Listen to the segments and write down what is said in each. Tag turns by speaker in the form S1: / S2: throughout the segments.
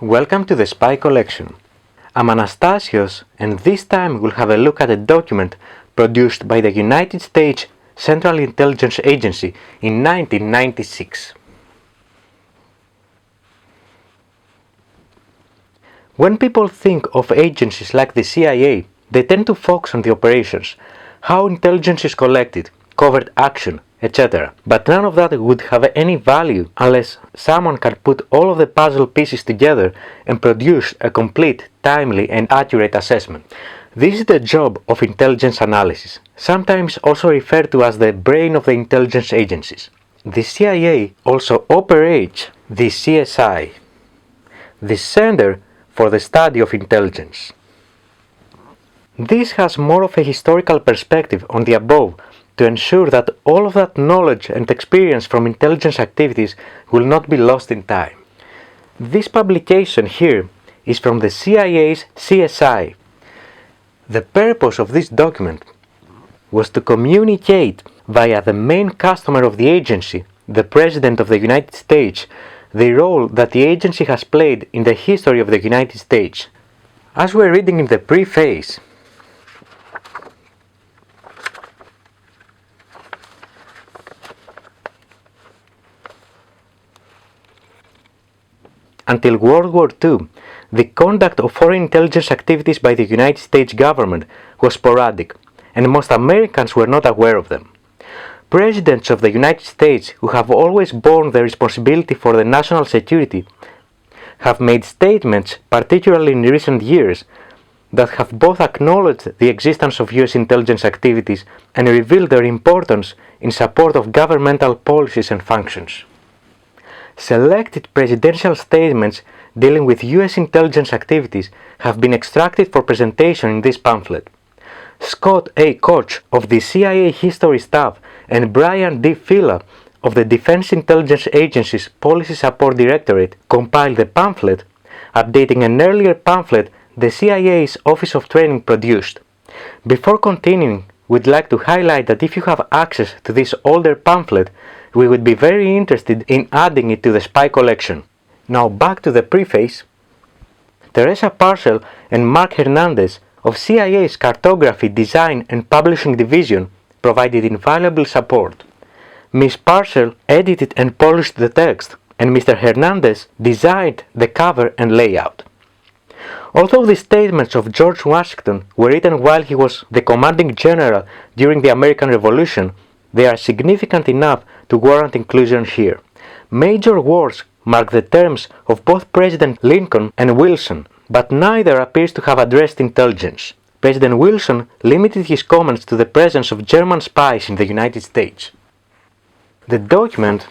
S1: Welcome to the Spy Collection. I'm Anastasios, and this time we'll have a look at a document produced by the United States Central Intelligence Agency in 1996. When people think of agencies like the CIA, they tend to focus on the operations, how intelligence is collected, covert action, etc. But none of that would have any value unless someone can put all of the puzzle pieces together and produce a complete, timely, and accurate assessment. This is the job of intelligence analysis, sometimes also referred to as the brain of the intelligence agencies. The CIA also operates the CSI, the Center for the Study of Intelligence. This has more of a historical perspective on the above to ensure that all of that knowledge and experience from intelligence activities will not be lost in time. This publication here is from the CIA's CSI. The purpose of this document was to communicate via the main customer of the agency, the President of the United States, the role that the agency has played in the history of the United States. As we're reading in the preface, until World War II, the conduct of foreign intelligence activities by the United States government was sporadic, and most Americans were not aware of them. Presidents of the United States, who have always borne the responsibility for the national security, have made statements, particularly in recent years, that have both acknowledged the existence of US intelligence activities and revealed their importance in support of governmental policies and functions. Selected presidential statements dealing with US intelligence activities have been extracted for presentation in this pamphlet. Scott A. Koch of the CIA History Staff and Brian D. Fila of the Defense Intelligence Agency's Policy Support Directorate compiled the pamphlet, updating an earlier pamphlet the CIA's Office of Training produced. Before continuing, we'd like to highlight that if you have access to this older pamphlet, we would be very interested in adding it to the Spy Collection. Now back to the preface. Teresa Parcell and Mark Hernandez of CIA's Cartography, Design and Publishing Division provided invaluable support. Ms. Parcell edited and polished the text, and Mr. Hernandez designed the cover and layout. Although the statements of George Washington were written while he was the commanding general during the American Revolution, they are significant enough to warrant inclusion here. Major wars mark the terms of both President Lincoln and Wilson, but neither appears to have addressed intelligence. President Wilson limited his comments to the presence of German spies in the United States. The document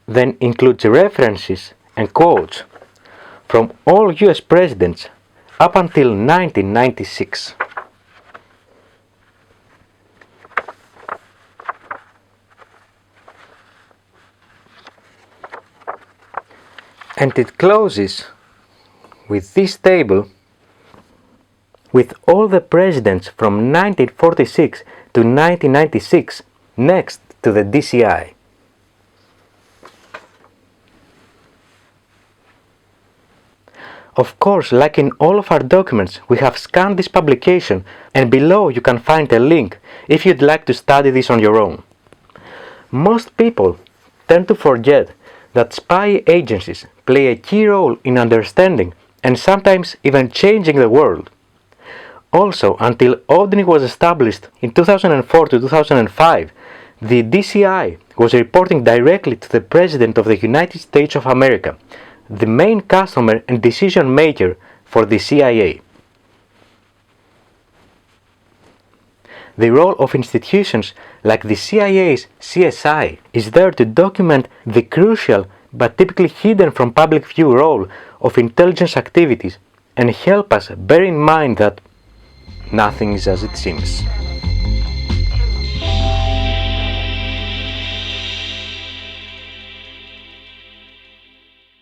S1: then includes references and quotes from all US presidents up until 1996. And it closes with this table with all the presidents from 1946 to 1996 next to the DCI. Of course, like in all of our documents, we have scanned this publication, and below you can find a link if you'd like to study this on your own. Most people tend to forget that spy agencies play a key role in understanding and sometimes even changing the world. Also, until ODNI was established in 2004 to 2005, the DCI was reporting directly to the President of the United States of America, the main customer and decision maker for the CIA. The role of institutions like the CIA's CSI is there to document the crucial but typically hidden from public view role of intelligence activities and help us bear in mind that nothing is as it seems.